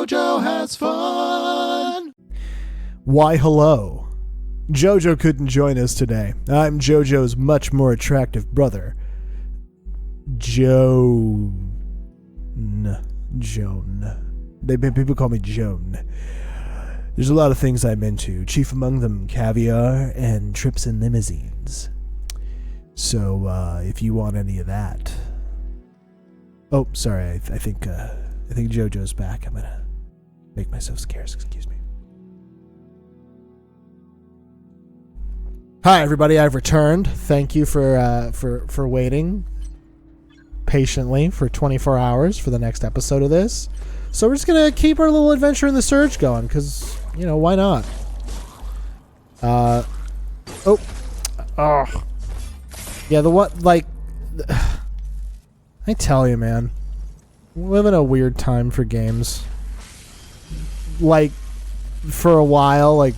JoJo has fun. Why, hello. JoJo couldn't join us today. I'm JoJo's much more attractive brother, Joan. People call me Joan. There's a lot of things I'm into, chief among them caviar and trips in limousines. So, if you want any of that... Oh, sorry, I think JoJo's back. I'm gonna make myself scarce, excuse me. Hi, everybody, I've returned. Thank you for waiting patiently for 24 hours for the next episode of this. So we're just gonna keep our little adventure in the Surge going, because, you know, why not? Yeah, I tell you, man, we're living a weird time for games. Like, for a while, like,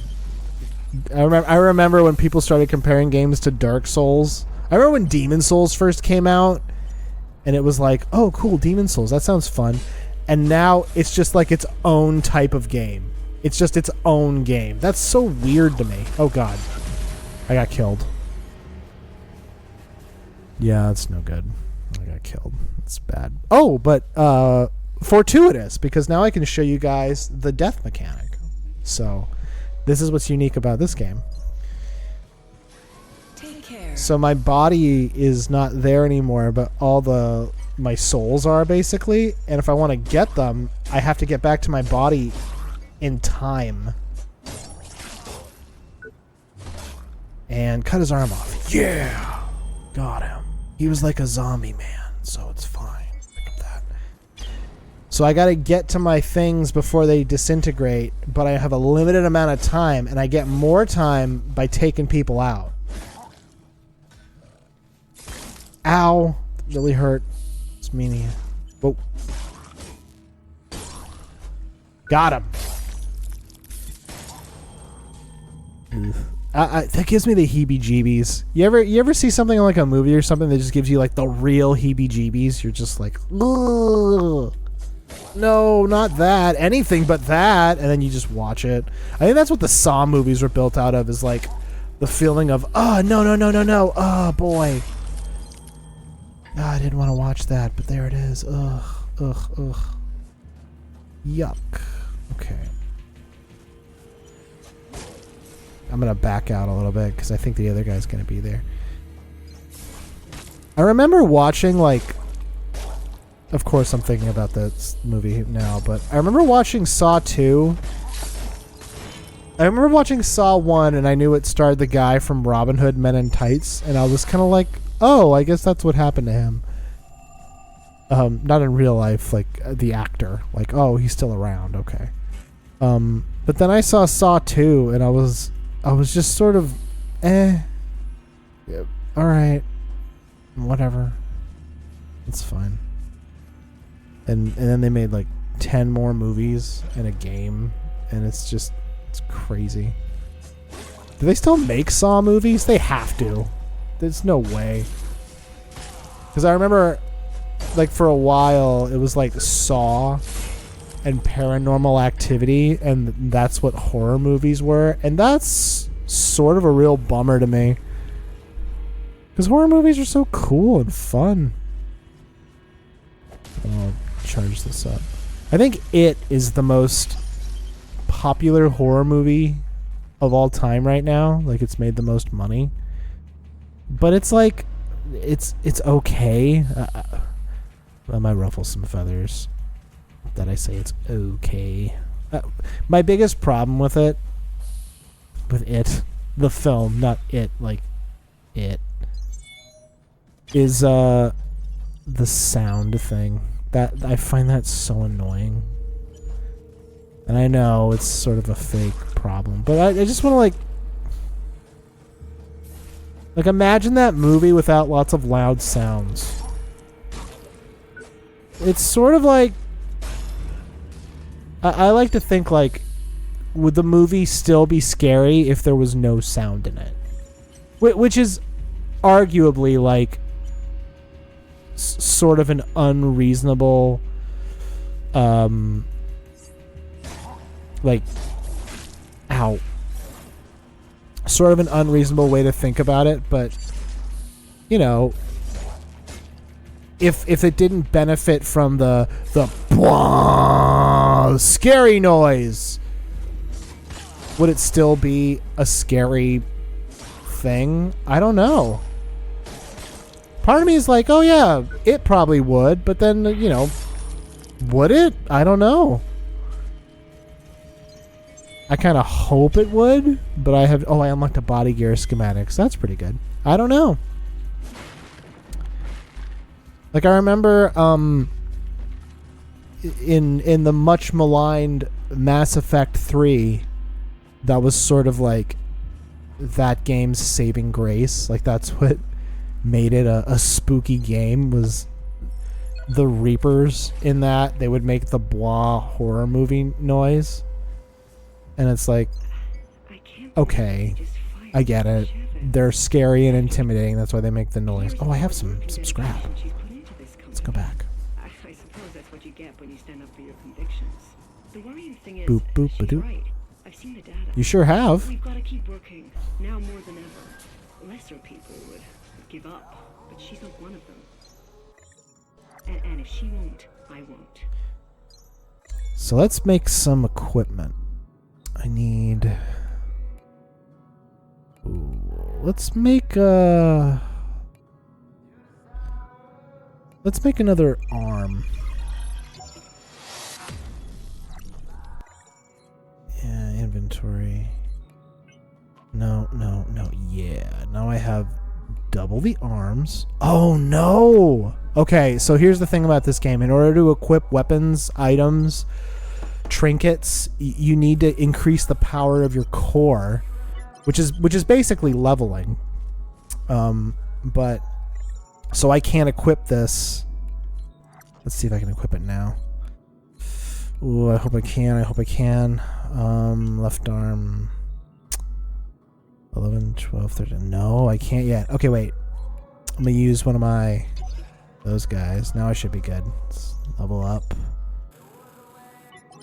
I remember when people started comparing games to Dark Souls. I remember when Demon Souls first came out, and it was like, oh, cool, Demon Souls, that sounds fun. And now it's just like its own type of game. It's just its own game. That's so weird to me. Oh, God. I got killed. Yeah, that's no good. I got killed. It's bad. Oh, but fortuitous, because now I can show you guys the death mechanic. So, this is what's unique about this game. Take care. So my body is not there anymore, but all my souls are, basically. And if I want to get them, I have to get back to my body in time. And cut his arm off. Yeah! Got him. He was like a zombie man, so it's fine. Look at that. So I gotta get to my things before they disintegrate, but I have a limited amount of time, and I get more time by taking people out. Ow. Really hurt. It's meanie. Whoa. Got him. That gives me the heebie-jeebies. You ever see something like a movie or something that just gives you like the real heebie-jeebies? You're just like, ugh. No, not that. Anything but that. And then you just watch it. I think that's what the Saw movies were built out of, is like the feeling of, oh, no. Oh, boy. Oh, I didn't want to watch that, but there it is. Ugh. Yuck. Okay. I'm going to back out a little bit because I think the other guy's going to be there. I remember watching, like... Of course I'm thinking about this movie now, but I remember watching Saw 2. I remember watching Saw 1, and I knew it starred the guy from Robin Hood Men in Tights, and I was kind of like, oh, I guess that's what happened to him. Not in real life, like, the actor. Like, oh, he's still around, okay. But then I saw Saw 2, and I was just sort of, yeah, alright, whatever, it's fine. And then they made like 10 more movies and a game, and it's crazy. Do they still make Saw movies? They have to. There's no way. Because I remember, like, for a while, it was like Saw and Paranormal Activity, and that's what horror movies were, and that's sort of a real bummer to me, because horror movies are so cool and fun. I'll charge this up. I think It is the most popular horror movie of all time right now. Like, it's made the most money, but it's like it's okay. I might ruffle some feathers that I say it's okay. My biggest problem with it, the film, not it, like it, is the sound thing. That I find that so annoying. And I know it's sort of a fake problem, but I just want to like imagine that movie without lots of loud sounds. It's sort of like, I like to think, like, would the movie still be scary if there was no sound in it? Which is arguably, like, sort of an unreasonable like, ow, sort of an unreasonable way to think about it, but you know, if it didn't benefit from the scary noise, would it still be a scary thing? I don't know. Part of me is like, oh yeah, it probably would, but then, you know, would it? I don't know. I kind of hope it would, but I unlocked a body gear schematics. That's pretty good. I don't know. Like, I remember in the much maligned Mass Effect 3, that was sort of like that game's saving grace. Like, that's what made it a spooky game, was the Reapers in that. They would make the blah horror movie noise. And it's like, okay, I get it. They're scary and intimidating. That's why they make the noise. Oh, I have some scrap. Let's go back. I suppose that's what you get when you stand up for your convictions. The worrying thing is, Boop, boop, she's ba-doop. right. I've seen the data. You sure have. We've got to keep working, now more than ever. Lesser people would give up, but she's not one of them. And if she won't, I won't. So let's make some equipment. I need... Ooh, let's make another arm. Yeah, inventory. No. Yeah, now I have double the arms. Oh no! Okay, so here's the thing about this game. In order to equip weapons, items, trinkets, you need to increase the power of your core, which is basically leveling. But so I can't equip this. Let's see if I can equip it now. Ooh, I hope I can. Left arm. 11, 12, 13. No, I can't yet. Okay, wait. I'm gonna use one of those guys. Now I should be good. Let's level up.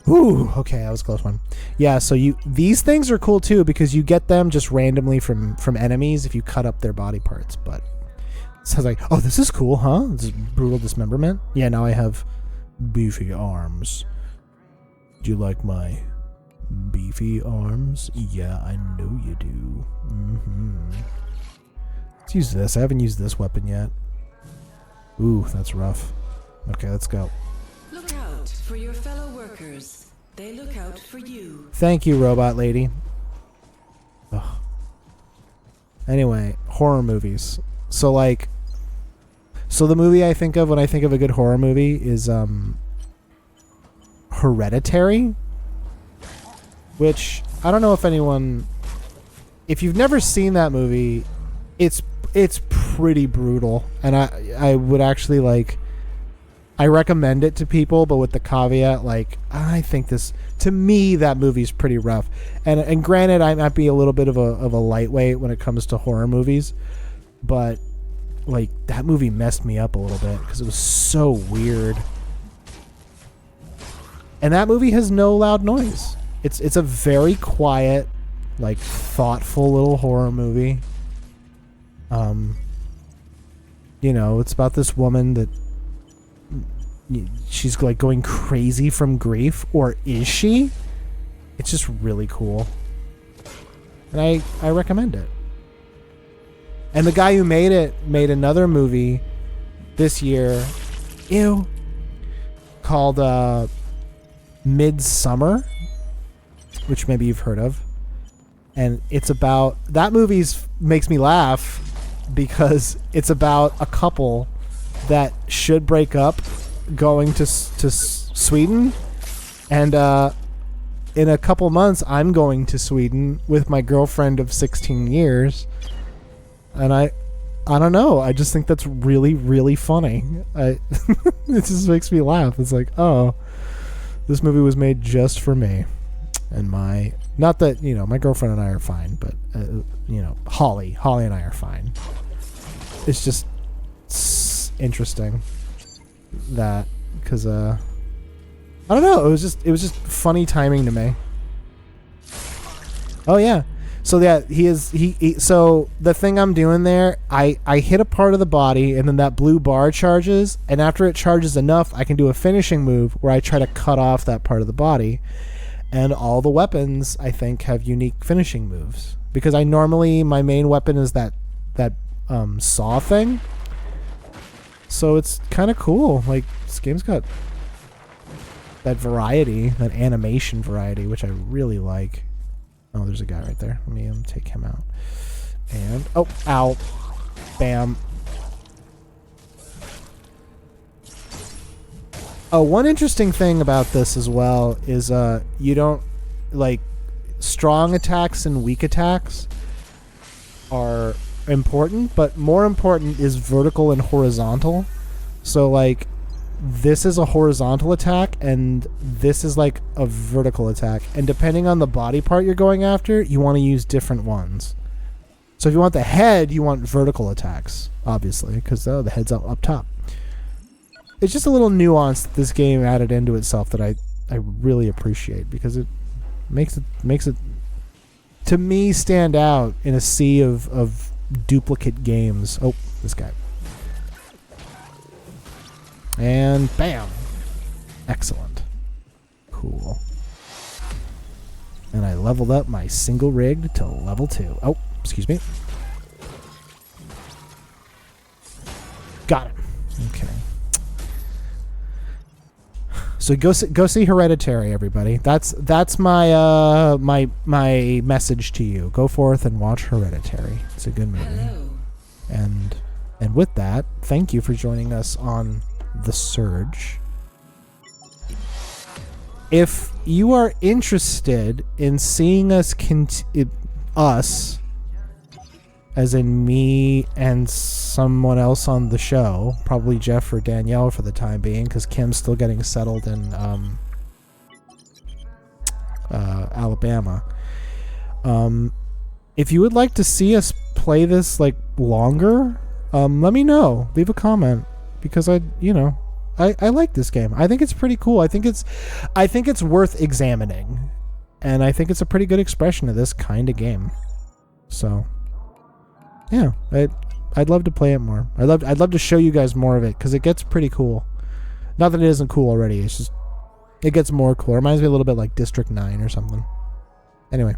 Ooh, okay, that was a close one. Yeah, so these things are cool too, because you get them just randomly from enemies if you cut up their body parts. But it sounds like, oh, this is cool, huh? This is brutal dismemberment. Yeah, now I have beefy arms. Do you like my beefy arms? Yeah, I know you do. Let's use this. I haven't used this weapon yet. Ooh, that's rough. Okay, let's go. Look out for your fellow workers. They look out for you. Thank you, robot lady. Ugh. Anyway, horror movies. So the movie I think of when I think of a good horror movie is Hereditary, which I don't know if you've never seen that movie, it's pretty brutal, and I would actually I recommend it to people, but with the caveat, I think to me, that movie's pretty rough. And granted, I might be a little bit of a lightweight when it comes to horror movies, but that movie messed me up a little bit because it was so weird. And that movie has no loud noise. It's a very quiet, thoughtful little horror movie. It's about this woman that she's going crazy from grief, or is she? It's just really cool, and I recommend it. And the guy who made it made another movie this year, called Midsummer, which maybe you've heard of, and it's about that makes me laugh because it's about a couple that should break up going to Sweden, and in a couple months I'm going to Sweden with my girlfriend of 16 years, and I don't know, I just think that's really, really funny. It just makes me laugh. It's like, oh, this movie was made just for me, and not that my girlfriend and I are fine, but Holly and I are fine. It's just interesting that, because I don't know, it was just funny timing to me. Oh yeah. So yeah, he so the thing I'm doing there, I hit a part of the body and then that blue bar charges, and after it charges enough, I can do a finishing move where I try to cut off that part of the body. And all the weapons I think have unique finishing moves because I normally my main weapon is that saw thing. So it's kind of cool. Like this game's got that variety, that animation variety, which I really like. Oh, there's a guy right there. Let me take him out. And oh, ow, bam. Oh, one interesting thing about this as well is you don't like strong attacks and weak attacks are important, but more important is vertical and horizontal. So like this is a horizontal attack and this is like a vertical attack, and depending on the body part you're going after, you want to use different ones. So if you want the head, you want vertical attacks, obviously, because the head's up top. It's just a little nuance that this game added into itself that I really appreciate, because it makes it to me stand out in a sea of duplicate games. Oh, this guy. And bam. Excellent. Cool. And I leveled up my single rigged to level 2. Oh, excuse me. Got him. Okay. So go see Hereditary, everybody. That's my my message to you. Go forth and watch Hereditary. It's a good movie. Hello. And with that, thank you for joining us on The Surge. If you are interested in seeing us as in me and someone else on the show, probably Jeff or Danielle for the time being, because Kim's still getting settled in Alabama. If you would like to see us play this like longer, let me know. Leave a comment, because I like this game. I think it's pretty cool. I think it's worth examining, and I think it's a pretty good expression of this kind of game. So yeah, I'd love to play it more. I'd love to show you guys more of it, because it gets pretty cool. Not that it isn't cool already. It's just it gets more cool. It reminds me a little bit like District 9 or something. Anyway,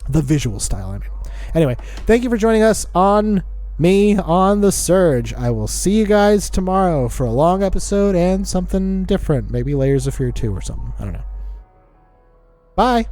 the visual style, I mean. Anyway, thank you for joining us on The Surge. I will see you guys tomorrow for a long episode and something different. Maybe Layers of Fear 2 or something. I don't know. Bye.